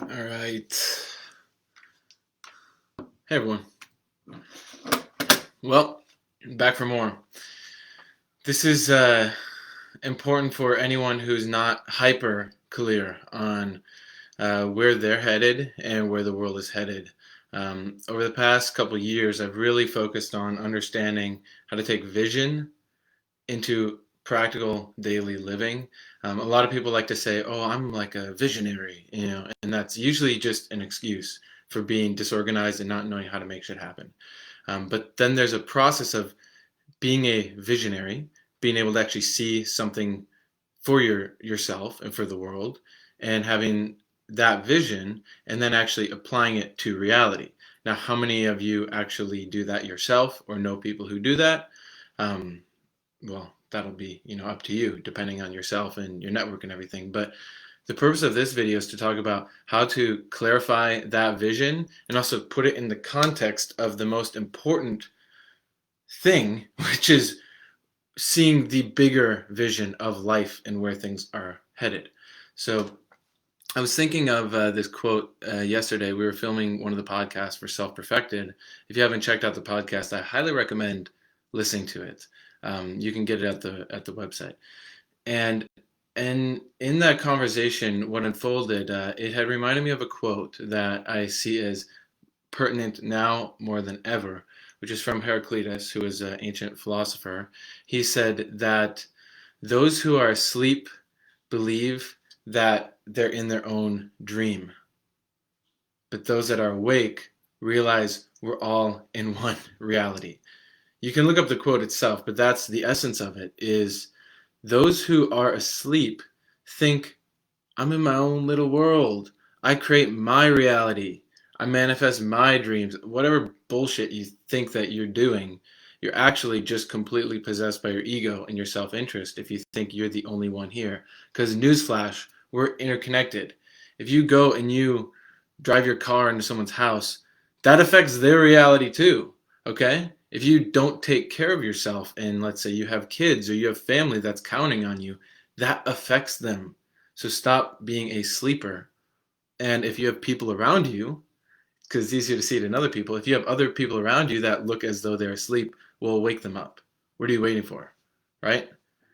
All right. Hey, everyone. Well, back for more. This is important for anyone who's not hyper clear on where they're headed and where the world is headed. Over the past couple of years, I've really focused on understanding how to take vision into practical daily living. A lot of people like to say, "Oh, I'm like a visionary," and that's usually just an excuse for being disorganized and not knowing how to make shit happen. But then there's a process of being a visionary, being able to actually see something for yourself and for the world, and having that vision, and then actually applying it to reality. Now, how many of you actually do that yourself or know people who do that? Um, well, that'll be up to you, depending on yourself and your network and everything. But the purpose of this video is to talk about how to clarify that vision and also put it in the context of the most important thing, which is seeing the bigger vision of life and where things are headed. So I was thinking of this quote yesterday. We were filming one of the podcasts for Self Perfected. If you haven't checked out the podcast, I highly recommend listening to it. You can get it at the website. And in that conversation, what unfolded, it had reminded me of a quote that I see as pertinent now more than ever, which is from Heraclitus, who is an ancient philosopher. He said that those who are asleep believe that they're in their own dream, but those that are awake realize we're all in one reality. You can look up the quote itself, but that's the essence of it, is those who are asleep think, I'm in my own little world. I create my reality. I manifest my dreams. Whatever bullshit you think that you're doing, you're actually just completely possessed by your ego and your self-interest if you think you're the only one here. Because newsflash, we're interconnected. If you go and you drive your car into someone's house, that affects their reality too, okay? If you don't take care of yourself and let's say you have kids or you have family that's counting on you, that affects them. So stop being a sleeper. And if you have people around you, because it's easier to see it in other people, if you have other people around you that look as though they're asleep, well, wake them up. What are you waiting for? Right?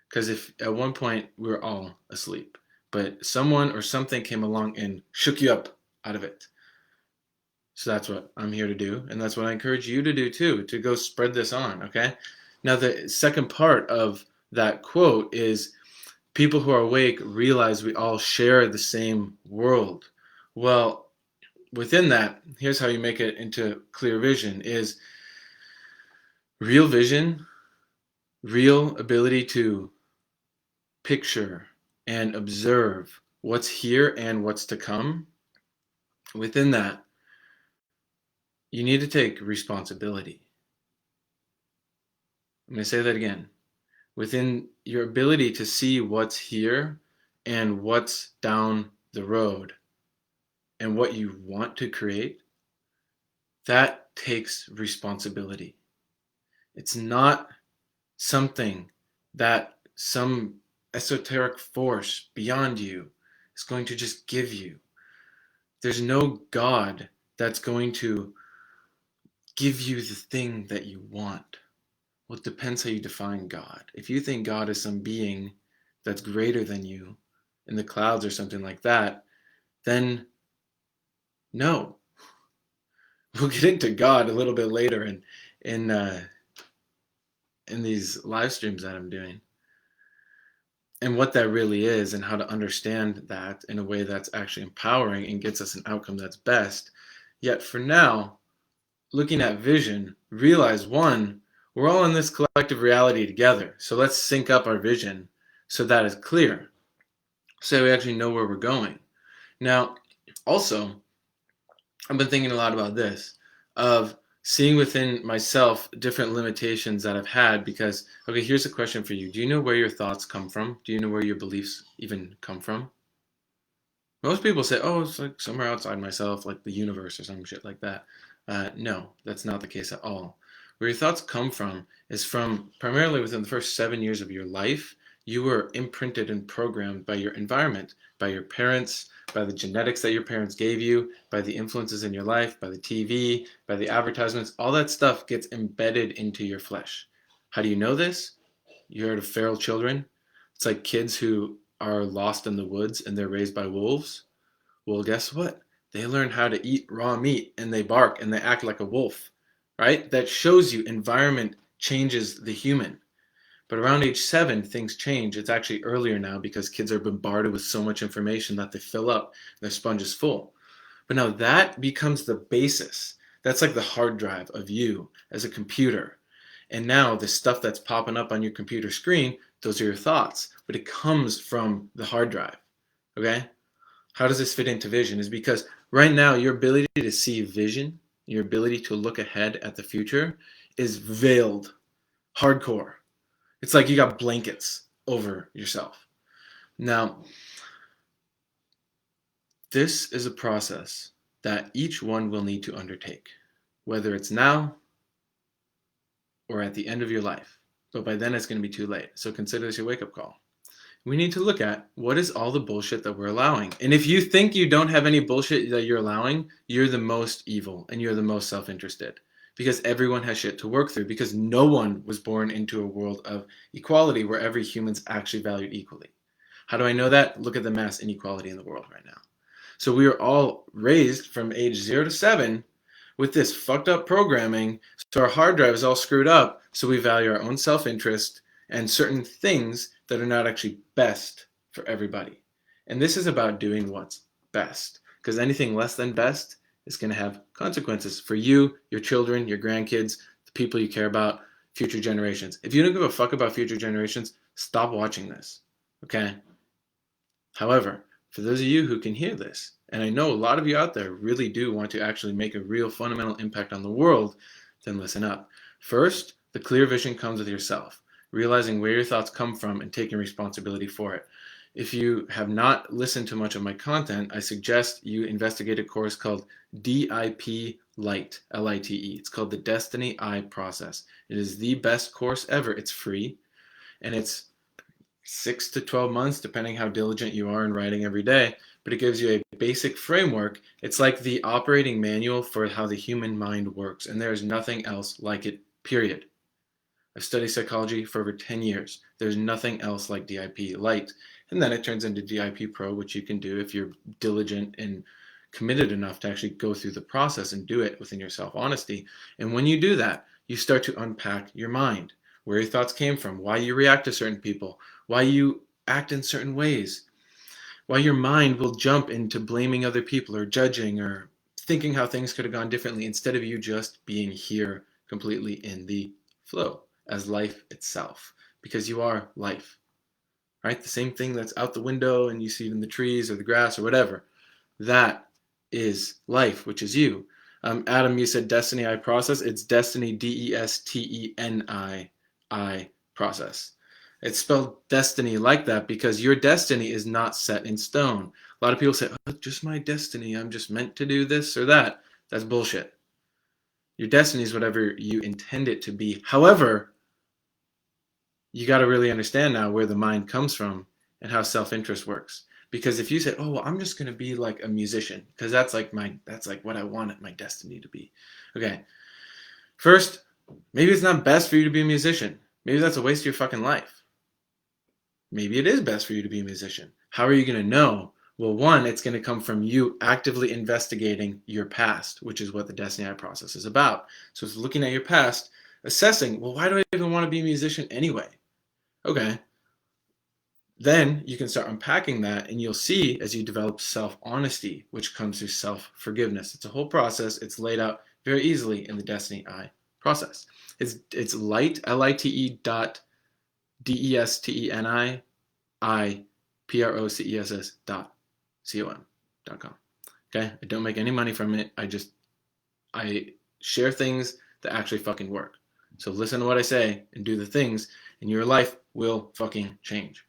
Because if at one point we were all asleep, but someone or something came along and shook you up out of it. So that's what I'm here to do. And that's what I encourage you to do too, to go spread this on. Okay. Now, the second part of that quote is people who are awake realize we all share the same world. Well, within that, here's how you make it into clear vision is real vision, real ability to picture and observe what's here and what's to come. Within that, you need to take responsibility. I'm going to say that again. Within your ability to see what's here and what's down the road and what you want to create, that takes responsibility. It's not something that some esoteric force beyond you is going to just give you. There's no God that's going to give you the thing that you want. Well, it depends how you define God. If you think God is some being that's greater than you in the clouds or something like that, then no. We'll get into God a little bit later in these live streams that I'm doing, and what that really is, and how to understand that in a way that's actually empowering and gets us an outcome that's best. Yet for now, looking at vision, realize one, we're all in this collective reality together. So let's sync up our vision so that is clear, so we actually know where we're going. Now, also, I've been thinking a lot about this, of seeing within myself different limitations that I've had because, okay, here's a question for you. Do you know where your thoughts come from? Do you know where your beliefs even come from? Most people say, oh, it's like somewhere outside myself, like the universe or some shit like that. No, that's not the case at all. Where your thoughts come from is from primarily within the first 7 years of your life. You were imprinted and programmed by your environment, by your parents, by the genetics that your parents gave you, by the influences in your life, by the TV, by the advertisements. All that stuff gets embedded into your flesh. How do you know this? You heard of feral children? It's like kids who are lost in the woods and they're raised by wolves. Well, guess what? They learn how to eat raw meat and they bark and they act like a wolf, right? That shows you environment changes the human. But around age 7, things change. It's actually earlier now because kids are bombarded with so much information that they fill up, their sponge is full. But now that becomes the basis. That's like the hard drive of you as a computer. And now the stuff that's popping up on your computer screen, those are your thoughts. But it comes from the hard drive. Okay? How does this fit into vision? Is because right now your ability to see vision, your ability to look ahead at the future is veiled, hardcore. It's like you got blankets over yourself. Now, this is a process that each one will need to undertake, whether it's now or at the end of your life. But by then it's going to be too late. So consider this your wake-up call. We need to look at what is all the bullshit that we're allowing. And if you think you don't have any bullshit that you're allowing, you're the most evil and you're the most self-interested. Because everyone has shit to work through, because no one was born into a world of equality where every human's actually valued equally. How do I know that? Look at the mass inequality in the world right now. So we are all raised from age 0 to 7 with this fucked up programming. So our hard drive is all screwed up. So we value our own self-interest and certain things that are not actually best for everybody. And this is about doing what's best, because anything less than best is going to have consequences for you, your children, your grandkids, the people you care about, future generations. If you don't give a fuck about future generations, stop watching this, okay? However, for those of you who can hear this, and I know a lot of you out there really do want to actually make a real fundamental impact on the world, then listen up. First, the clear vision comes with yourself, realizing where your thoughts come from and taking responsibility for it. If you have not listened to much of my content, I suggest you investigate a course called DIP Lite, L-I-T-E. It's called the Destiny I Process. It is the best course ever. It's free, and it's 6 to 12 months, depending how diligent you are in writing every day, but it gives you a basic framework. It's like the operating manual for how the human mind works, and there is nothing else like it, period. I've studied psychology for over 10 years. There's nothing else like DIP Lite. And then it turns into DIP Pro, which you can do if you're diligent and committed enough to actually go through the process and do it within your self-honesty. And when you do that, you start to unpack your mind, where your thoughts came from, why you react to certain people, why you act in certain ways, why your mind will jump into blaming other people or judging or thinking how things could have gone differently instead of you just being here completely in the flow as life itself, because you are life. Right? The same thing that's out the window and you see it in the trees or the grass or whatever. That is life, which is you. Adam, you said Destiny I Process. It's Destiny, D-E-S-T-E-N-I process. It's spelled destiny like that because your destiny is not set in stone. A lot of people say, oh, just my destiny. I'm just meant to do this or that. That's bullshit. Your destiny is whatever you intend it to be. However, you got to really understand now where the mind comes from and how self-interest works. Because if you say, oh, well, I'm just going to be like a musician, because that's like what I wanted my destiny to be. Okay. First, maybe it's not best for you to be a musician. Maybe that's a waste of your fucking life. Maybe it is best for you to be a musician. How are you going to know? Well, one, it's going to come from you actively investigating your past, which is what the Destiny I process is about. So it's looking at your past, assessing, well, why do I even want to be a musician anyway? Okay. Then you can start unpacking that and you'll see as you develop self-honesty, which comes through self-forgiveness. It's a whole process. It's laid out very easily in the Destiny I process. It's light, L-I-T-E DESTNI-I-PROCESS.com. Okay? I don't make any money from it. I share things that actually fucking work. So listen to what I say and do the things, and your life will fucking change.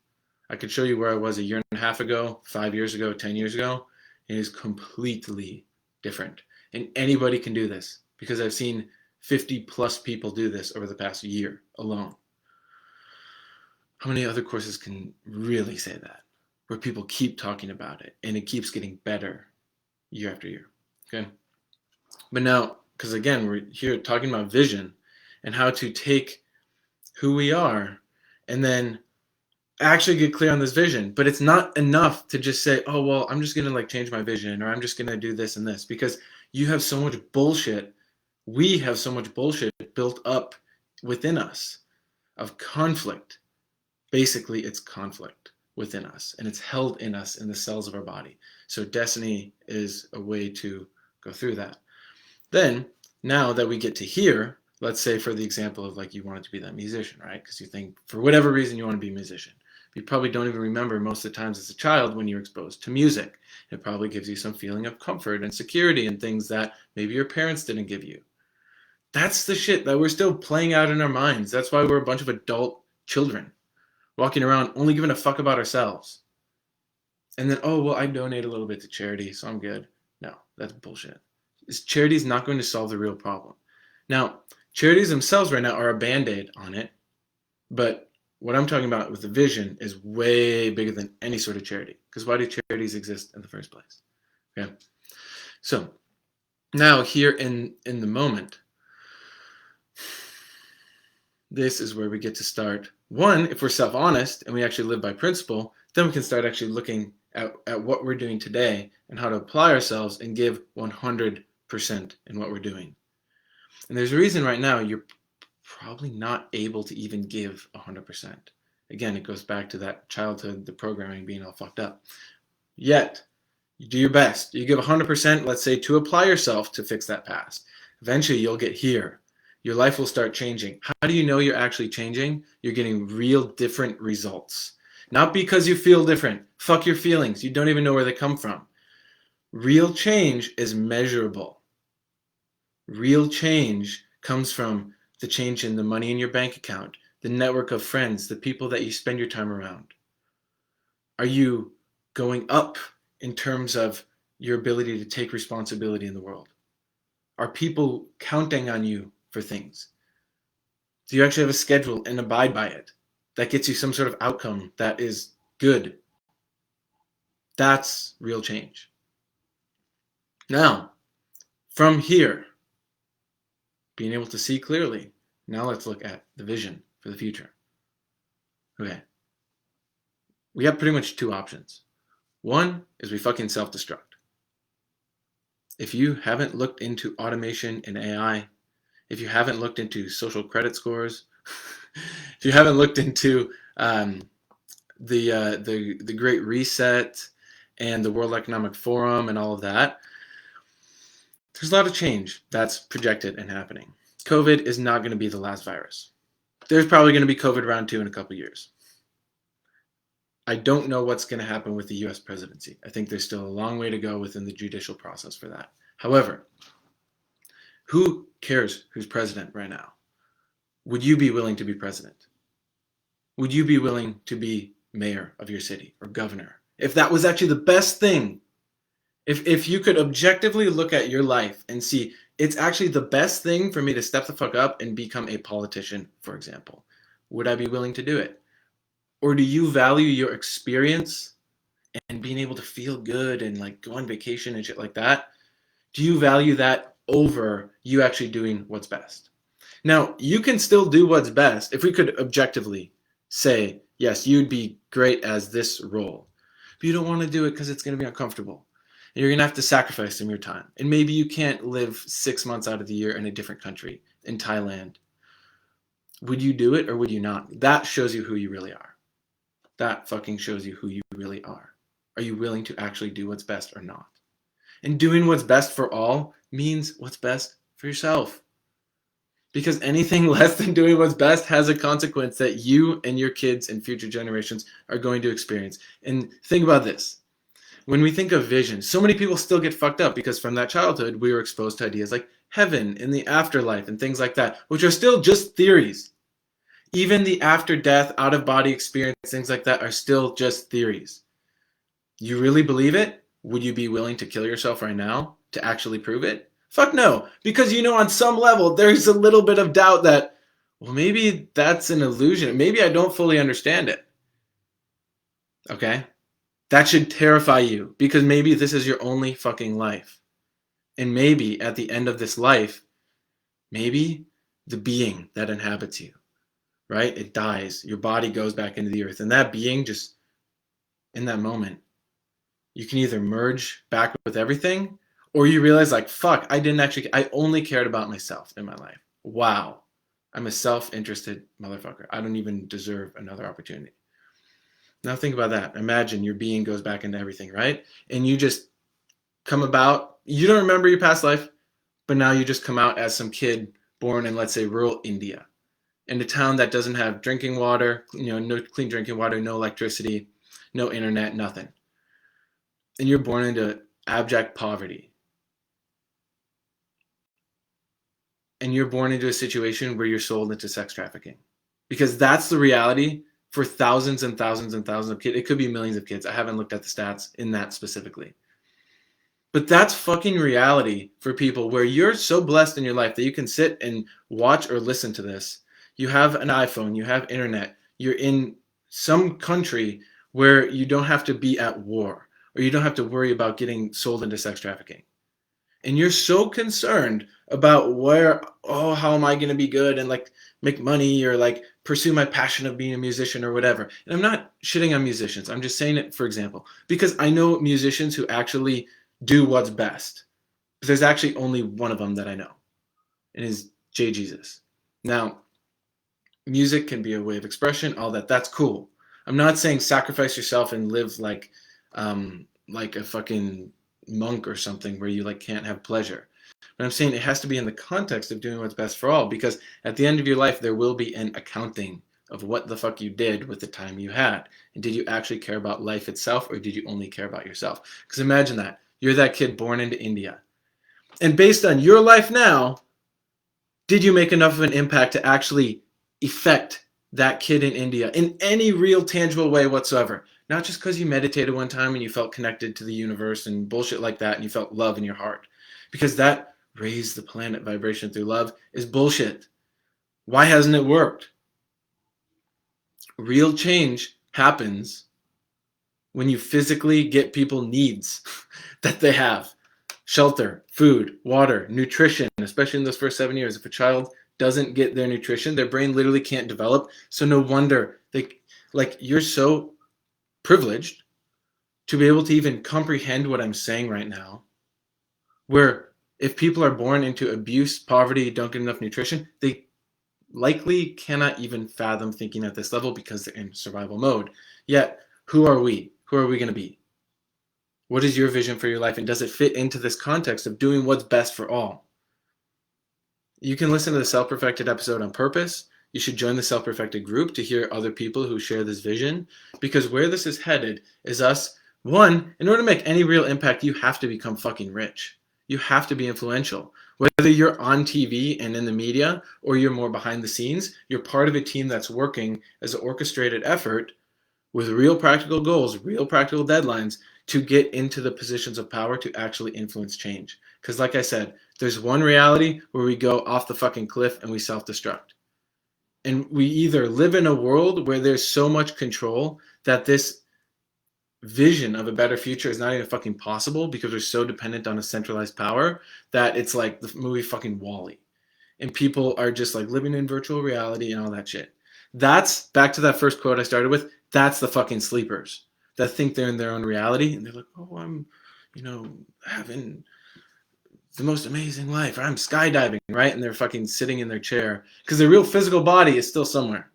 I could show you where I was a year and a half ago, 5 years ago, 10 years ago. It is completely different. And anybody can do this because I've seen 50 plus people do this over the past year alone. How many other courses can really say that? where people keep talking about it and it keeps getting better year after year. Okay. But now, because again, we're here talking about vision and how to take who we are and then actually get clear on this vision. But it's not enough to just say, oh, well, I'm just going to like change my vision, or I'm just going to do this and this, because you have so much bullshit. We have so much bullshit built up within us of conflict. Basically, it's conflict within us, and it's held in us in the cells of our body. So destiny is a way to go through that. Then, now that we get to here, let's say for the example of like you wanted to be that musician, right? Because you think for whatever reason you want to be a musician. You probably don't even remember most of the times as a child when you're exposed to music. It probably gives you some feeling of comfort and security and things that maybe your parents didn't give you. That's the shit that we're still playing out in our minds. That's why we're a bunch of adult children walking around only giving a fuck about ourselves. And then, oh, well, I donate a little bit to charity, so I'm good. No, that's bullshit. Charity is not going to solve the real problem. Now, charities themselves right now are a Band-Aid on it, but what I'm talking about with the vision is way bigger than any sort of charity. Because why do charities exist in the first place? Okay. So now here in the moment, this is where we get to start. One, if we're self-honest and we actually live by principle, then we can start actually looking at what we're doing today and how to apply ourselves and give 100% in what we're doing. And there's a reason right now you're probably not able to even give 100%. Again, it goes back to that childhood, the programming being all fucked up. Yet, you do your best. You give 100%, let's say, to apply yourself to fix that past. Eventually, you'll get here. Your life will start changing. How do you know you're actually changing? You're getting real different results. Not because you feel different. Fuck your feelings. You don't even know where they come from. Real change is measurable. Real change comes from the change in the money in your bank account, the network of friends, the people that you spend your time around. Are you going up in terms of your ability to take responsibility in the world? Are people counting on you for things? Do you actually have a schedule and abide by it that gets you some sort of outcome that is good? That's real change. Now, from here, being able to see clearly, now let's look at the vision for the future. Okay. We have pretty much two options. One is we fucking self-destruct. If you haven't looked into automation and AI, if you haven't looked into social credit scores, if you haven't looked into the Great Reset and the World Economic Forum and all of that, there's a lot of change that's projected and happening. COVID is not going to be the last virus. There's probably going to be COVID round 2 in a couple years. I don't know what's going to happen with the US presidency. I think there's still a long way to go within the judicial process for that. However, who cares who's president right now? Would you be willing to be president? Would you be willing to be mayor of your city or governor? If that was actually the best thing, if you could objectively look at your life and see it's actually the best thing for me to step the fuck up and become a politician, for example, would I be willing to do it? Or do you value your experience and being able to feel good and like go on vacation and shit like that? Do you value that over you actually doing what's best? Now, you can still do what's best. If we could objectively say, yes, you'd be great as this role, but you don't want to do it because it's going to be uncomfortable. And you're going to have to sacrifice some of your time. And maybe you can't live 6 months out of the year in a different country, in Thailand. Would you do it or would you not? That shows you who you really are. That fucking shows you who you really are. Are you willing to actually do what's best or not? And doing what's best for all means what's best for yourself. Because anything less than doing what's best has a consequence that you and your kids and future generations are going to experience. And think about this. When we think of vision, so many people still get fucked up because from that childhood, we were exposed to ideas like heaven and the afterlife and things like that, which are still just theories. Even the after-death, out-of-body experience, things like that are still just theories. You really believe it? Would you be willing to kill yourself right now to actually prove it? Fuck no. Because you know on some level, there's a little bit of doubt that, well, maybe that's an illusion. Maybe I don't fully understand it. Okay? That should terrify you, because maybe this is your only fucking life. And maybe at the end of this life, maybe the being that inhabits you, right? It dies. Your body goes back into the earth. And that being, just in that moment, you can either merge back with everything, or you realize, like, fuck, I only cared about myself in my life. Wow. I'm a self-interested motherfucker. I don't even deserve another opportunity. Now think about that. Imagine your being goes back into everything, right? And you just come about, you don't remember your past life, but now you just come out as some kid born in, let's say, rural India, in a town that doesn't have drinking water, no clean drinking water, no electricity, no internet, nothing. And you're born into abject poverty. And you're born into a situation where you're sold into sex trafficking. Because that's the reality for thousands and thousands and thousands of kids. It could be millions of kids. I haven't looked at the stats in that specifically. But that's fucking reality for people, where you're so blessed in your life that you can sit and watch or listen to this. You have an iPhone, you have internet, you're in some country where you don't have to be at war, or you don't have to worry about getting sold into sex trafficking. And you're so concerned about how am I going to be good and, like, make money, or, like, pursue my passion of being a musician or whatever. And I'm not shitting on musicians. I'm just saying it for example, because I know musicians who actually do what's best. There's actually only one of them that I know, and is J Jesus. Now, music can be a way of expression, all that. That's cool. I'm not saying sacrifice yourself and live like a fucking monk or something, where you, like, can't have pleasure. But I'm saying it has to be in the context of doing what's best for all, because at the end of your life, there will be an accounting of what the fuck you did with the time you had. And did you actually care about life itself, or did you only care about yourself? Because imagine that. You're that kid born into India. And based on your life now, did you make enough of an impact to actually affect that kid in India in any real tangible way whatsoever? Not just because you meditated one time and you felt connected to the universe and bullshit like that, and you felt love in your heart. Because that raise the planet vibration through love is bullshit. Why hasn't it worked? Real change happens when you physically get people needs that they have. Shelter, food, water, nutrition, especially in those first 7 years. If a child doesn't get their nutrition, their brain literally can't develop. So no wonder you're so privileged to be able to even comprehend what I'm saying right now, where if people are born into abuse, poverty, don't get enough nutrition, they likely cannot even fathom thinking at this level because they're in survival mode. Yet, who are we? Who are we going to be? What is your vision for your life? And does it fit into this context of doing what's best for all? You can listen to the Self-Perfected episode on purpose. You should join the Self-Perfected group to hear other people who share this vision, because where this is headed is us. One, in order to make any real impact, you have to become fucking rich. You have to be influential. Whether you're on TV and in the media, or you're more behind the scenes, you're part of a team that's working as an orchestrated effort with real practical goals, real practical deadlines, to get into the positions of power to actually influence change. Because like I said, there's one reality where we go off the fucking cliff and we self-destruct. And we either live in a world where there's so much control that this vision of a better future is not even fucking possible, because we're so dependent on a centralized power that it's like the movie fucking WALL-E. And people are just like living in virtual reality and all that shit. That's, back to that first quote I started with, that's the fucking sleepers that think they're in their own reality, and they're like, oh, I'm, having the most amazing life, or I'm skydiving, right? And they're fucking sitting in their chair because their real physical body is still somewhere.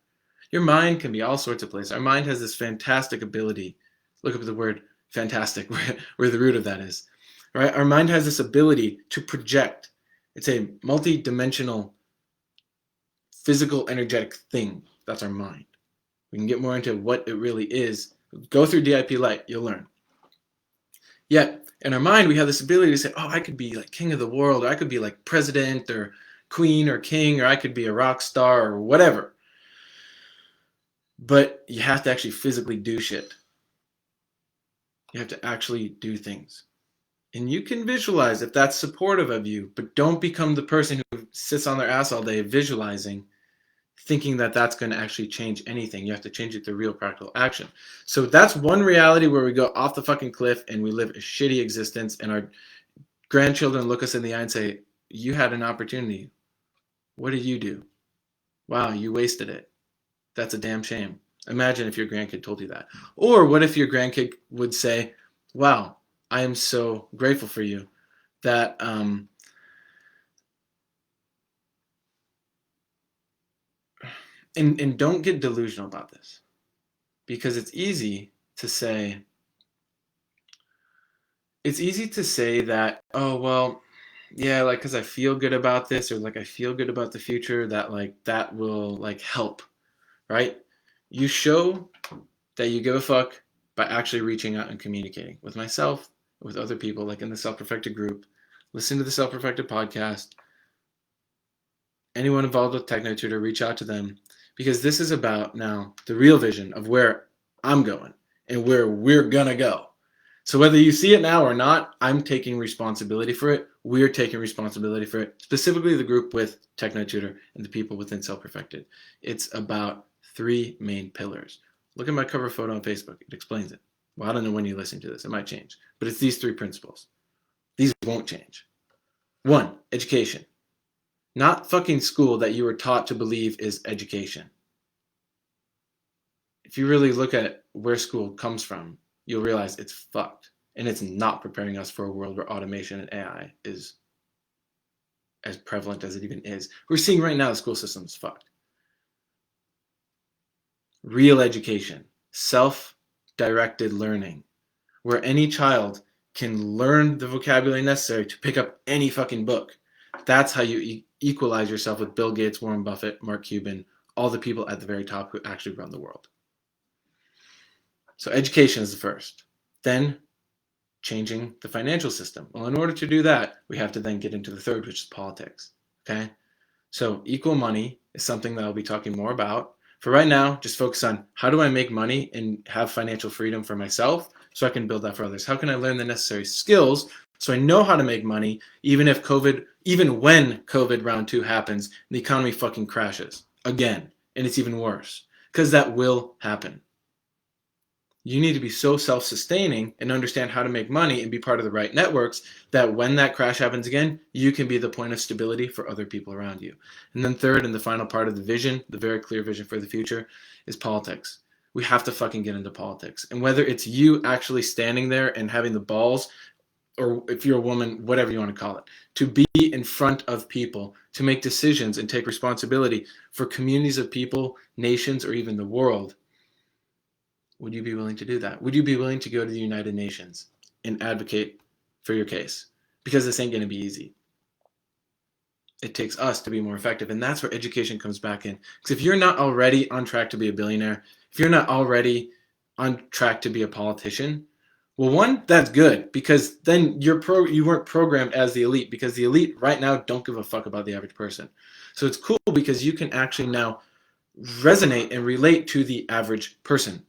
Your mind can be all sorts of places. Our mind has this fantastic ability. Look up the word fantastic, where the root of that is, right? Our mind has this ability to project. It's a multi-dimensional physical energetic thing. That's our mind. We can get more into what it really is. Go through DIP Light, you'll learn. Yet, in our mind, we have this ability to say, oh, I could be like king of the world, or I could be like president or queen or king, or I could be a rock star or whatever. But you have to actually physically do shit. You have to actually do things. And you can visualize if that's supportive of you, but don't become the person who sits on their ass all day visualizing. thinking that that's going to actually change anything. You have to change it to real practical action. So that's one reality where we go off the fucking cliff and we live a shitty existence, and our grandchildren look us in the eye and say, you had an opportunity. What did you do? Wow, you wasted it. That's a damn shame. Imagine if your grandkid told you that. Or what if your grandkid would say, wow, I am so grateful for you that and don't get delusional about this, because it's easy to say that, oh well, yeah, like because I feel good about this, or like I feel good about the future, that like that will like help, right? You show that you give a fuck by actually reaching out and communicating with myself, with other people, like in the Self-Perfected group. Listen to the Self-Perfected podcast. Anyone involved with Techno Tutor, reach out to them, because this is about now the real vision of where I'm going and where we're gonna go. So whether you see it now or not, I'm taking responsibility for it. We're taking responsibility for it, specifically the group with Techno Tutor and the people within Self-Perfected. It's about 3 main pillars. Look at my cover photo on Facebook. It explains it. Well, I don't know when you listen to this. It might change. But it's these 3 principles. These won't change. 1, education. Not fucking school that you were taught to believe is education. If you really look at where school comes from, you'll realize it's fucked. And it's not preparing us for a world where automation and AI is as prevalent as it even is. We're seeing right now the school system is fucked. Real education, self-directed learning, where any child can learn the vocabulary necessary to pick up any fucking book. That's how you equalize yourself with Bill Gates, Warren Buffett, Mark Cuban, all the people at the very top who actually run the world. So education is the first. Then changing the financial system. Well, in order to do that, we have to then get into the third, which is politics. Okay? So equal money is something that I'll be talking more about. For right now, just focus on how do I make money and have financial freedom for myself so I can build that for others? How can I learn the necessary skills so I know how to make money even when COVID round 2 happens and the economy fucking crashes again, and it's even worse, because that will happen. You need to be so self-sustaining and understand how to make money and be part of the right networks that when that crash happens again, you can be the point of stability for other people around you. And then third, and the final part of the vision, the very clear vision for the future, is politics. We have to fucking get into politics. And whether it's you actually standing there and having the balls, or if you're a woman, whatever you want to call it, to be in front of people, to make decisions and take responsibility for communities of people, nations, or even the world, would you be willing to do that? Would you be willing to go to the United Nations and advocate for your case? Because this ain't going to be easy. It takes us to be more effective. And that's where education comes back in. Because if you're not already on track to be a billionaire, if you're not already on track to be a politician, well, one, that's good, because then you weren't programmed as the elite, because the elite right now don't give a fuck about the average person. So it's cool because you can actually now resonate and relate to the average person.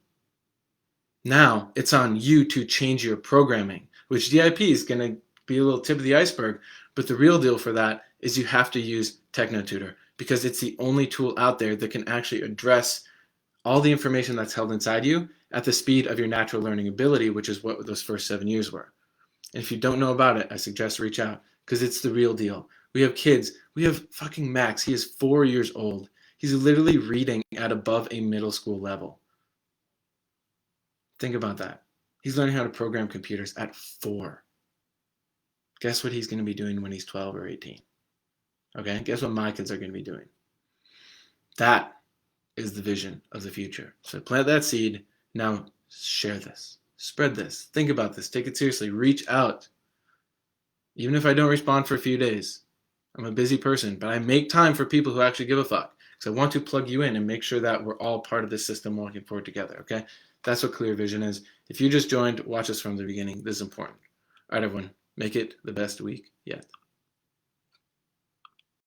Now it's on you to change your programming, which DIP is going to be a little tip of the iceberg. But the real deal for that is you have to use Techno Tutor, because it's the only tool out there that can actually address all the information that's held inside you at the speed of your natural learning ability, which is what those first 7 years were. And if you don't know about it, I suggest reach out, because it's the real deal. We have kids. We have fucking Max. He is 4 years old. He's literally reading at above a middle school level. Think about that. He's learning how to program computers at 4. Guess what he's going to be doing when he's 12 or 18? Okay, guess what my kids are going to be doing? That is the vision of the future. So plant that seed. Now share this. Spread this. Think about this. Take it seriously. Reach out. Even if I don't respond for a few days. I'm a busy person, but I make time for people who actually give a fuck. So I want to plug you in and make sure that we're all part of this system walking forward together, okay? That's what clear vision is. If you just joined, watch us from the beginning. This is important. All right, everyone. Make it the best week yet.